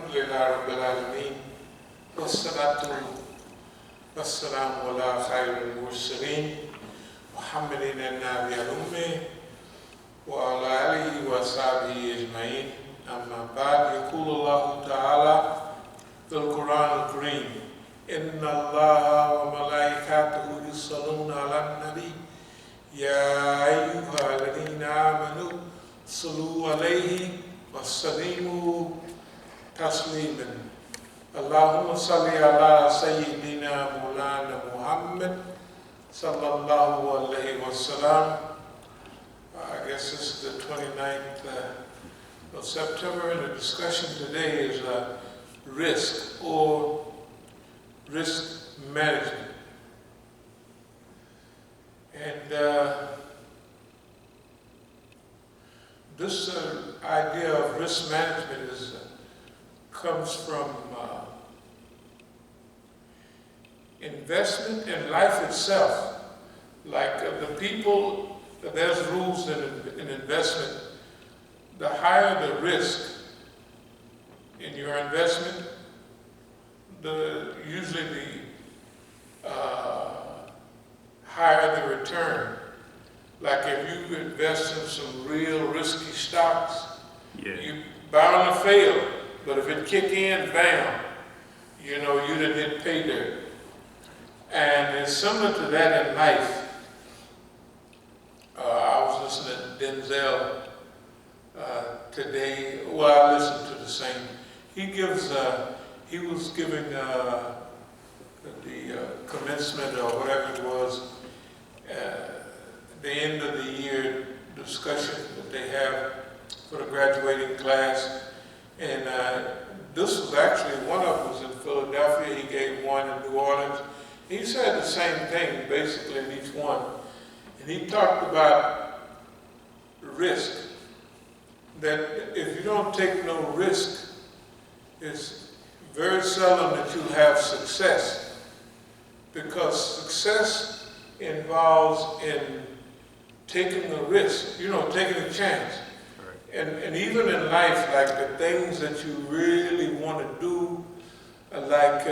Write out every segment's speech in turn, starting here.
Alhamdulillah Rabbil Alameen. Wassalatu wassalamu ala khairil mursaleen. Muhammadin an-nabi al-ummi wa ala alihi wa sahbihi ajma'in. Amma ba'd, yaqulu Allah ta'ala fil Quran al-Kareem. Inna Allah wa malaikatahu yusalluna ala nabi. Ya ayyuha alladhina amanu sallu alayhi wa sallimu tasliman. Allahumma salli ala Sayyidina Maulana Muhammad sallallahu alayhi wa sallam. I guess this is the 29th of September, and the discussion today is risk or risk management. And this idea of risk management comes from investment in life itself. Like the people, there's rules in investment. The higher the risk in your investment, usually the higher the return. Like if you invest in some real risky stocks, you bound to fail. But if it kick in, bam, you know, you done hit pay dirt. And it's similar to that in life. I was listening to Denzel today. Well, I listened to the same. He was giving the commencement or whatever it was, the end of the year discussion that they have for the graduating class. And this was actually, one of them was in Philadelphia. He gave one in New Orleans. He said the same thing basically in each one. And he talked about risk. That if you don't take no risk, it's very seldom that you'll have success. Because success involves in taking a risk, you know, taking a chance. And even in life, like the things that you really want to do, like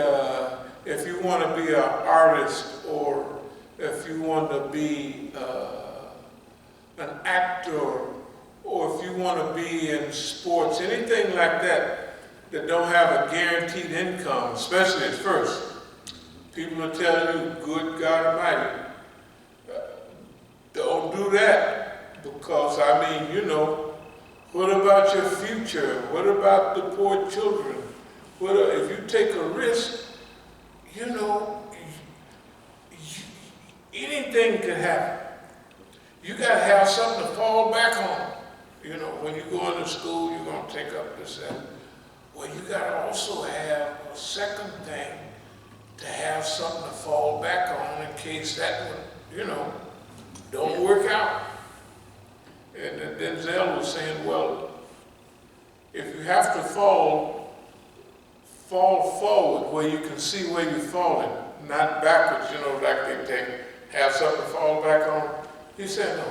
if you want to be an artist, or if you want to be an actor, or if you want to be in sports, anything like that that don't have a guaranteed income, especially at first. People are telling you, good God Almighty, don't do that, because I mean, you know, what about your future? What about the poor children? If you take a risk, you know, anything can happen. You got to have something to fall back on. You know, when you go into school, you're going to take up this and well, you got to also have a second thing to have something to fall back on in case that one, you know, don't work out. And then Denzel was saying, well, if you have to fall forward where you can see where you're falling, not backwards, you know, like they have something to fall back on. He said, no.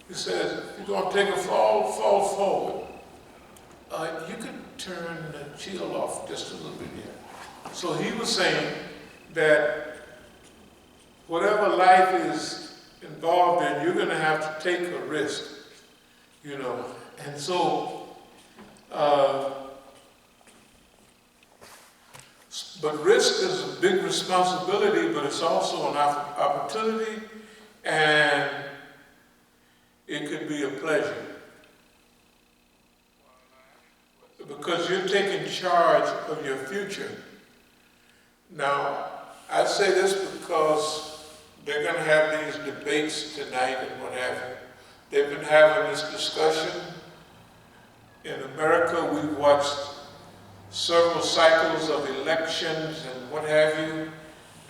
He says, if you're going to take a fall forward. You could turn the chill off just a little bit here. So he was saying that whatever life is involved in, you're going to have to take a risk, you know. And so, but risk is a big responsibility, but it's also an opportunity, and it could be a pleasure. Because you're taking charge of your future. Now, I say this because they're going to have these debates tonight and what have you. They've been having this discussion. In America, we've watched several cycles of elections and what have you,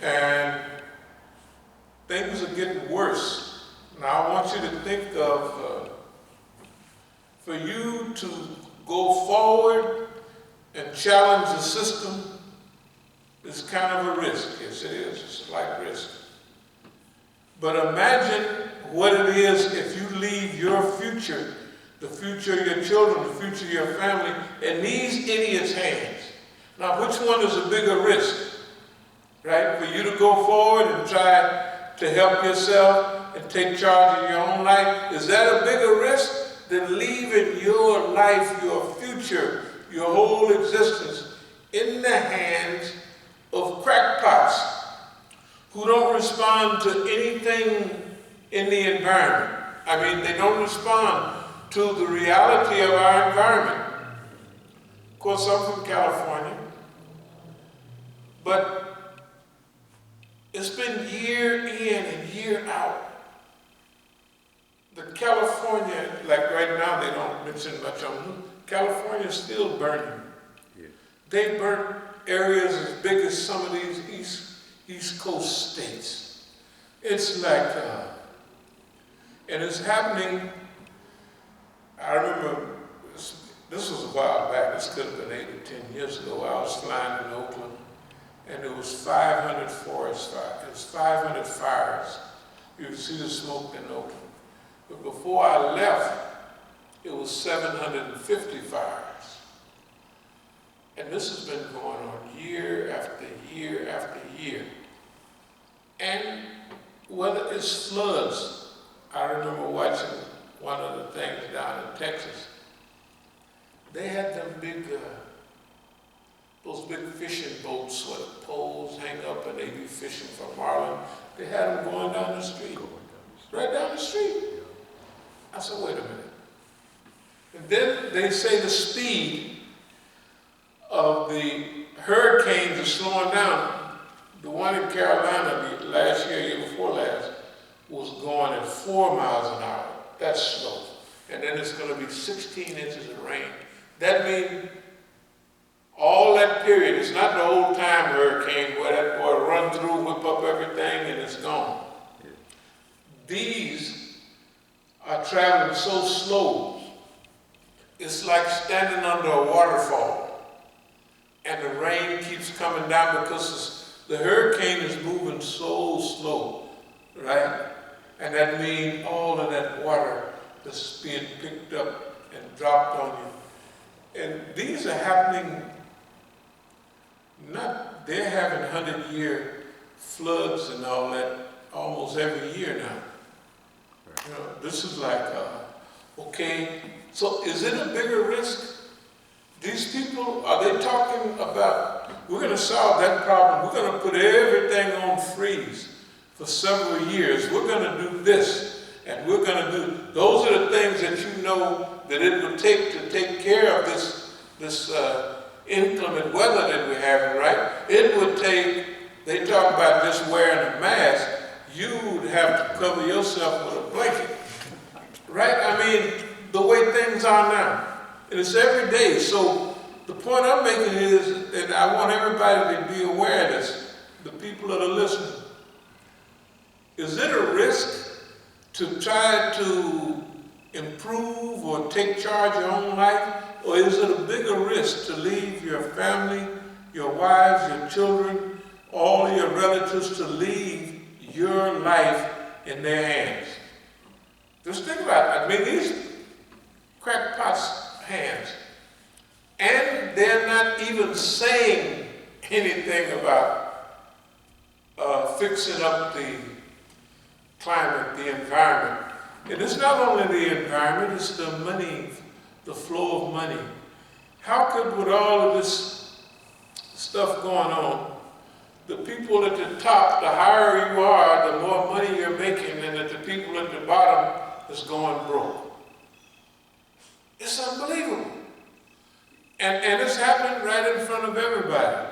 and things are getting worse. Now, I want you to think of, for you to go forward and challenge the system is kind of a risk. Yes, it is. It's a slight risk. But imagine what it is if you leave your future the future of your children, the future of your family, in these idiots' hands. Now, which one is a bigger risk, right? For you to go forward and try to help yourself and take charge of your own life? Is that a bigger risk than leaving your life, your future, your whole existence in the hands of crackpots who don't respond to anything in the environment? I mean, they don't respond to the reality of our environment. Of course, I'm from California, but it's been year in and year out. The California, like right now, they don't mention much on it. California is still burning. Yeah. They burnt areas as big as some of these East Coast states. It's like, and it's happening. I remember, this was a while back, this could have been 8 or 10 years ago. I was flying in Oakland, and there was 500 forest fires. It was 500 fires. You could see the smoke in Oakland. But before I left, it was 750 fires. And this has been going on year after year after year. And whether it's floods, I remember watching one of the things down in Texas. They had them big, those big fishing boats where the poles hang up and they be fishing for marlin. They had them going down the street, right down the street. I said, wait a minute. And then they say the speed of the hurricanes is slowing down. The one in Carolina last year before last, was going at 4 miles an hour. That's slow. And then it's going to be 16 inches of rain. That means all that period, it's not the old time hurricane where that boy run through, whip up everything, and it's gone. Yeah. These are traveling so slow, it's like standing under a waterfall, and the rain keeps coming down because the hurricane is moving so slow, right? And that means all of that water that's being picked up and dropped on you. And these are happening, they're having 100-year floods and all that almost every year now. Right. You know, this is like, okay, so is it a bigger risk? These people, are they talking about, we're going to solve that problem, we're going to put everything on freeze for several years, we're going to do this, and we're going to do, those are the things that you know that it would take to take care of this inclement weather that we're having, right? It would take, they talk about just wearing a mask, you would have to cover yourself with a blanket, right? I mean, the way things are now. And it's every day. So the point I'm making is, and I want everybody to be aware of this, the people that are listening, is it a risk to try to improve or take charge of your own life? Or is it a bigger risk to leave your family, your wives, your children, all your relatives, to leave your life in their hands? Just think about it. I mean, these crackpots' hands. And they're not even saying anything about fixing up the climate, the environment. And it's not only the environment, it's the money, the flow of money. How could, with all of this stuff going on, the people at the top, the higher you are, the more money you're making, and that the people at the bottom is going broke? It's unbelievable. And it's happening right in front of everybody.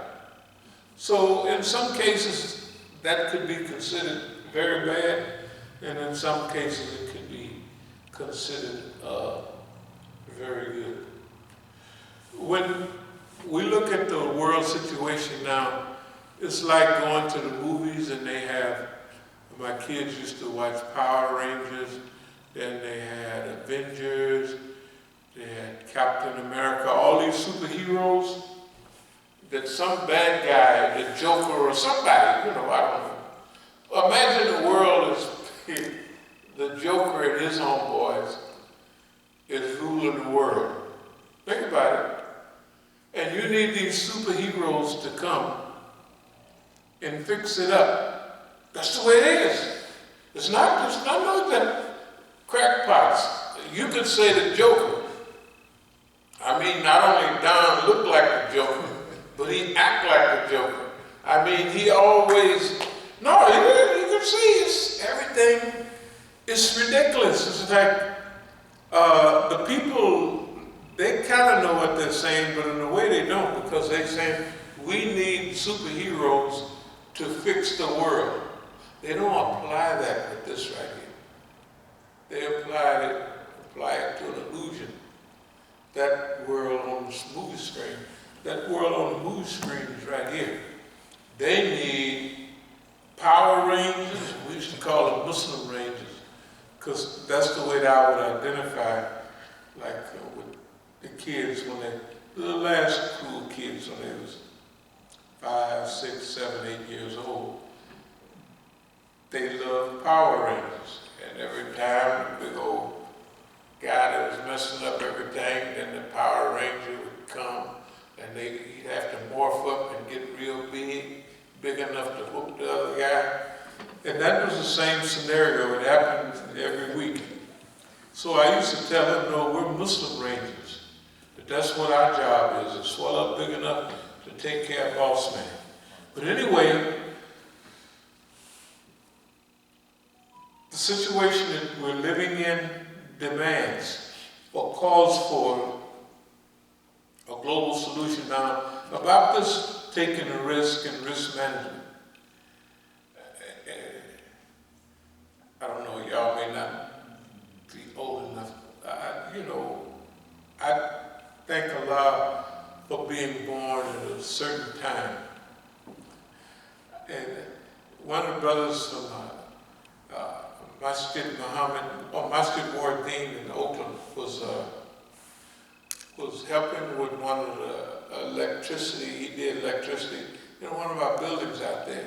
So in some cases, that could be considered very bad, and in some cases, it could be considered very good. When we look at the world situation now, it's like going to the movies and they have, my kids used to watch Power Rangers, then they had Avengers, they had Captain America, all these superheroes, that some bad guy, the Joker or somebody, you know, I don't know. Imagine the world is the Joker and his homeboys is ruling the world. Think about it. And you need these superheroes to come and fix it up. That's the way it is. It's not like that crackpots. You could say the Joker. I mean, not only Don looked like the Joker, but he act like the Joker. I mean, he always, no, you can see it's everything. It's ridiculous. It's like the people, they kind of know what they're saying, but in a way they don't, because they're saying we need superheroes to fix the world. They don't apply that with this right here. They apply it to an illusion. That world on the movie screen, that world on the movie screen is right here. They need Power Rangers. We used to call them Muslim Rangers, because that's the way that I would identify, like with the kids when the last cool kids when they was 5, 6, 7, 8 years old. They loved Power Rangers, and every time the big old guy that was messing up everything, then the Power Ranger would come, and he'd have to morph up and get real big enough to whoop the other guy. And that was the same scenario. It happened every week. So I used to tell them, no, we're Muslim Rangers. That's what our job is swell up big enough to take care of boss man. But anyway, the situation that we're living in demands or calls for a global solution. Now, about this taking a risk and risk management, I don't know, y'all may not be old enough. I thank Allah for being born at a certain time. And one of the brothers from Masjid in Oakland was helping with one of the electricity. He did electricity in one of our buildings out there.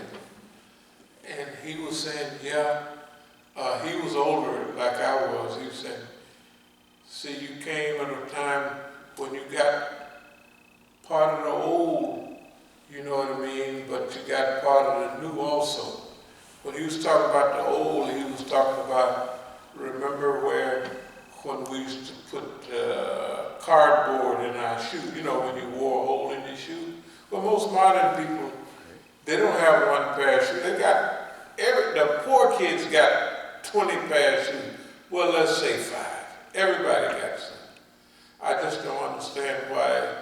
And he was saying, he was older like I was. He was saying, see, you came at a time when you got part of the old, you know what I mean, but you got part of the new also. When he was talking about the old, he was talking about, remember when we used to put cardboard in our shoe, when you wore a hole in your shoe? Well, most modern people, they don't have one pair of shoes. The poor kids got 20 pairs of shoes. Well, let's say 5. Everybody got some. I just don't understand why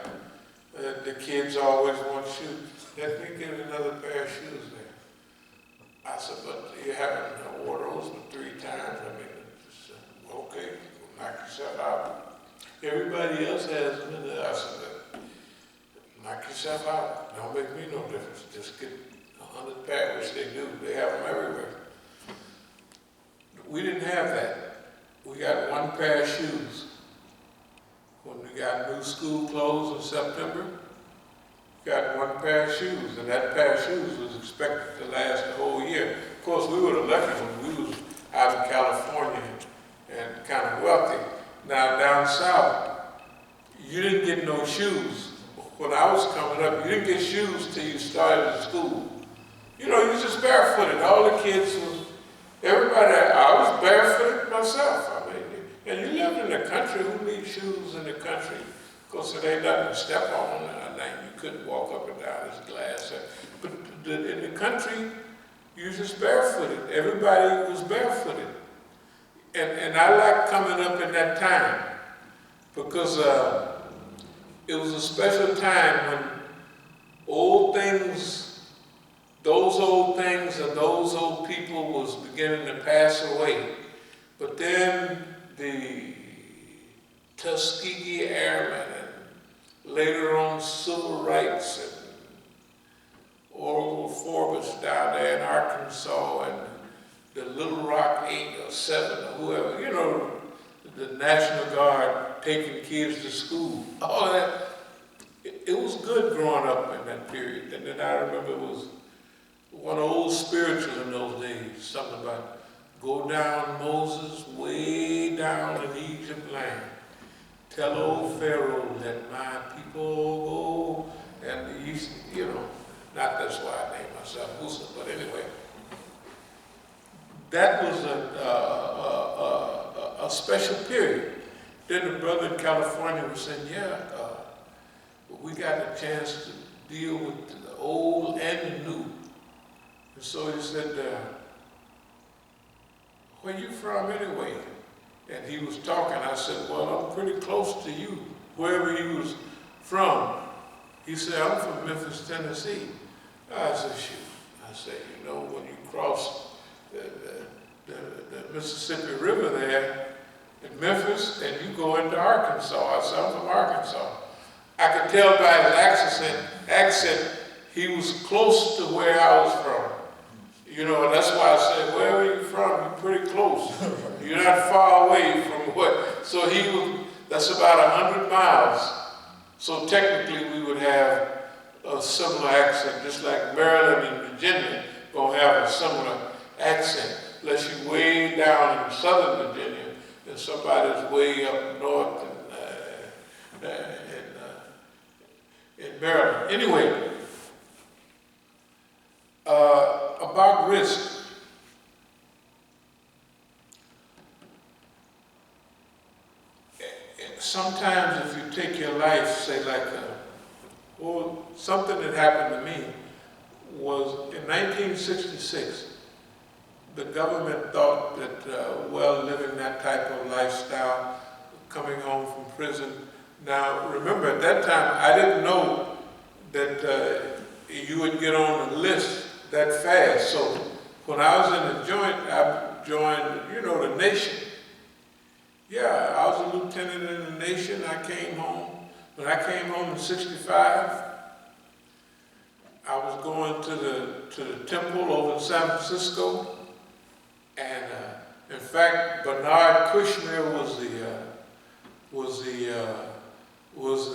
the kids always want shoes. Let me get another pair of shoes there. I said, but you haven't worn those but 3 times. I mean, just, okay, knock yourself out. Everybody else has them in there. I said, knock yourself out. Don't make me no difference. Just get 100 pair, which they do. They have them everywhere. We didn't have that. We got 1 pair of shoes. When we got new school clothes in September, we got 1 pair of shoes, and that pair of shoes was expected to last the whole year. Of course, we were the lucky ones. We was out in California and kind of wealthy. Now down south, you didn't get no shoes. When I was coming up, you didn't get shoes till you started school. You was just barefooted. All the kids everybody, I was barefooted myself. I mean, and you lived in the country. Who needs shoes in the country? Of course, it ain't nothing to step on. You couldn't walk up and down this glass. But in the country, you just barefooted. Everybody was barefooted. And I like coming up in that time because it was a special time when those old things and those old people was beginning to pass away. But then the Tuskegee Airmen and later on civil rights and Oral Forbes down there in Arkansas and the Little Rock 8 or 7 or whoever, the National Guard taking kids to school, all of that. It was good growing up in that period. And then I remember it was one old spiritual in those days, something about go down Moses way down in Egypt land. tell old Pharaoh, let my people go. And he, you know, not that's why I named myself Musa, but anyway. That was a special period. Then the brother in California was saying, yeah, we got a chance to deal with the old and the new. And so he said, where you from anyway? And he was talking. I said, well, I'm pretty close to you, wherever he was from. He said, I'm from Memphis, Tennessee. I said, shoot. I said, you know, when you cross the Mississippi River there in Memphis, and you go into Arkansas. I said, I'm from Arkansas. I could tell by his accent, he was close to where I was from. You know, and that's why I said, where are you from? You're pretty close. You're not far away from what. So he was, that's about 100 miles. So technically we would have a similar accent, just like Maryland and Virginia gonna have a similar accent, unless you're way down in southern Virginia and somebody's way up north in Maryland. Anyway, about risk. Sometimes if you take your life, say like, well, something that happened to me was in 1966, the government thought that, well, living that type of lifestyle, coming home from prison. Now, remember, at that time, I didn't know that you would get on the list that fast. So when I was in the joint, I joined, you know, the Nation. Yeah, I was a lieutenant in the Nation. I came home. When I came home in 65, I was going to the temple over in San Francisco. And in fact, Bernard Kushner was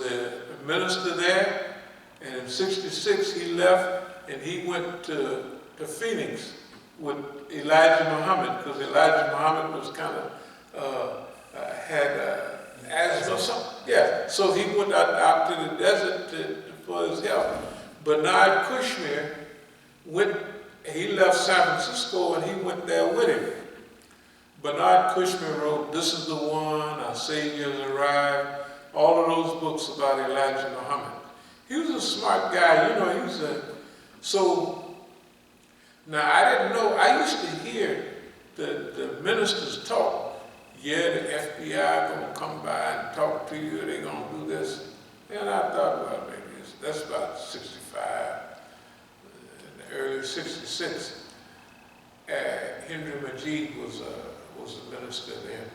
the minister there. And in 66, he left and he went to Phoenix with Elijah Muhammad, because Elijah Muhammad was kind of had asthma or something. Yeah, so he went out to the desert for his health. Bernard Kushner he left San Francisco and he went there with him. Bernard Kushner wrote This Is the One, Our Savior Has Arrived, all of those books about Elijah Muhammad. He was a smart guy, you know, so now I didn't know, I used to hear the ministers talk. Yeah, the FBI gonna come by and talk to you, they gonna do this. And I thought, well, maybe that's about 65, in the early 66. Henry Majid was a minister then.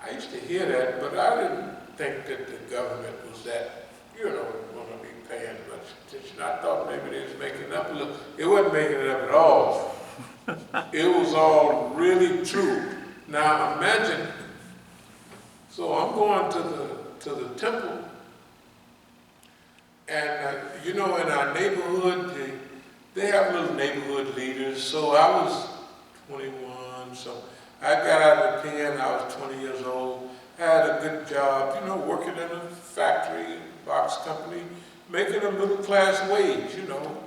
I used to hear that, but I didn't think that the government was that, you know, gonna be paying much attention. I thought maybe they was making up a little. It wasn't making it up at all. It was all really true. Now imagine, so I'm going to the temple, and you know, in our neighborhood, they have little neighborhood leaders. So I was 21, so I got out of the pen, I was 20 years old. I had a good job, you know, working in a factory, box company, making a middle class wage, you know,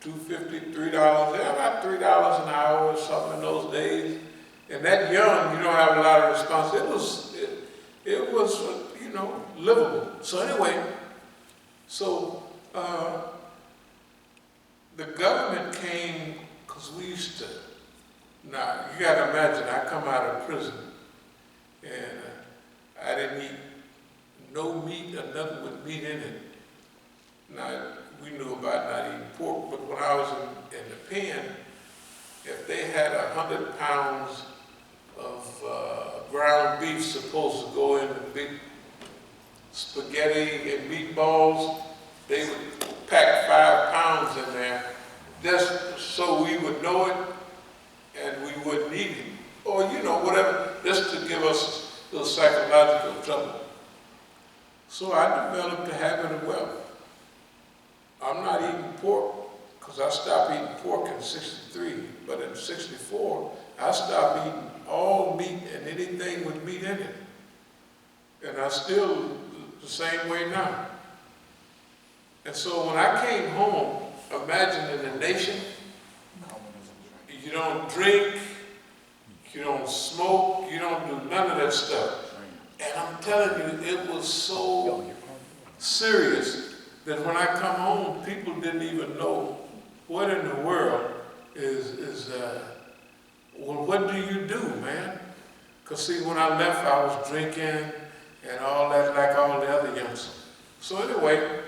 $2.50, $3, about $3 an hour or something in those days. And that young, you don't have a lot of responsibility. It was, you know, livable. So anyway, the government came, because we used to, now you got to imagine, I come out of prison, and I didn't eat no meat or nothing with meat in it. Now, we knew about not eating pork, but when I was in the pen, if they had 100 pounds of ground beef supposed to go in the big spaghetti and meatballs, they would pack 5 pounds in there just so we would know it and we wouldn't eat it. Or, you know, whatever, just to give us a little psychological trouble. So I developed a habit of, well, I'm not eating pork, because I stopped eating pork in 63, but in 64, I stopped eating all meat and anything with meat in it. And I still the same way now. And so when I came home, imagine in the nation, you don't drink, you don't smoke, you don't do none of that stuff. And I'm telling you, it was so serious that when I come home, people didn't even know what in the world well, what do you do, man? Because see, when I left, I was drinking and all that like all the other youngsters. So anyway,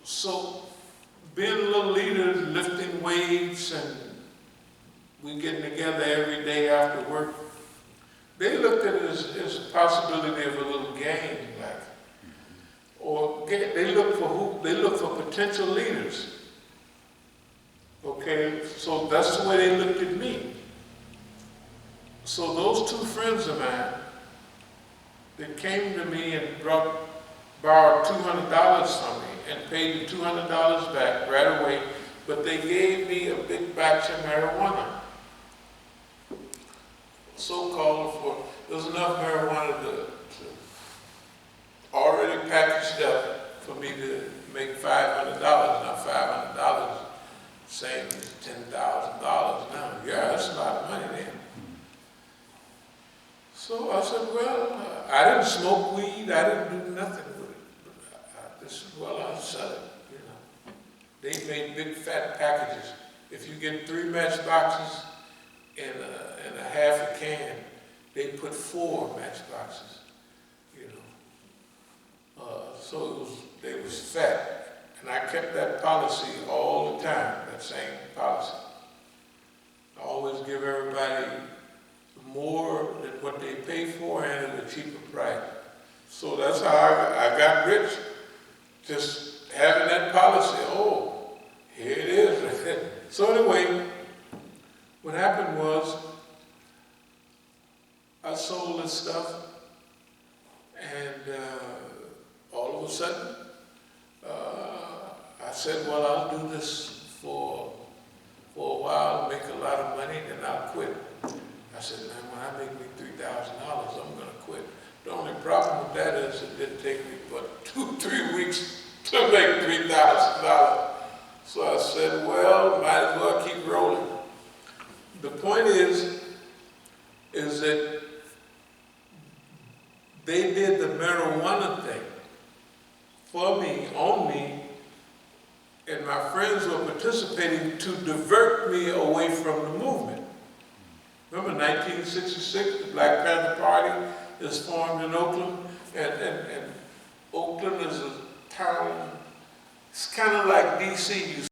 so being a little leader, lifting weights, and we getting together every day after work, they looked at it as a possibility of a little game, like, or they look for who? They look for potential leaders. Okay, so that's the way they looked at me. So those two friends of mine that came to me and borrowed $200 from me and paid me $200 back right away, but they gave me a big batch of marijuana. So-called for, there's enough marijuana to already packaged up for me to make $500. Now $500, same as $10,000 now. Yeah, that's a lot of money then. So I said, well, I didn't smoke weed, I didn't do nothing with it. But I said, well, I'll sell it, you know. They made big fat packages. If you get 3 matchboxes in a half a can, they put 4 matchboxes, you know. So they was fat. And I kept that policy all the time, that same policy. I always give everybody more than what they pay for and at a cheaper price. So that's how I got rich, just having that policy. Oh, here it is. So anyway, what happened was I sold this stuff, and all of a sudden, I said, well, I'll do this for a while, make a lot of money, then I'll quit. I said, man, when I make me $3,000, I'm going to quit. The only problem with that is it didn't take me but 2-3 weeks to make $3,000. So I said, well, might as well keep rolling. The point is that they did the marijuana thing for me, on me, and my friends were participating to divert me away from the movement. Remember 1966, the Black Panther Party is formed in Oakland, and Oakland is a town, it's kind of like DC.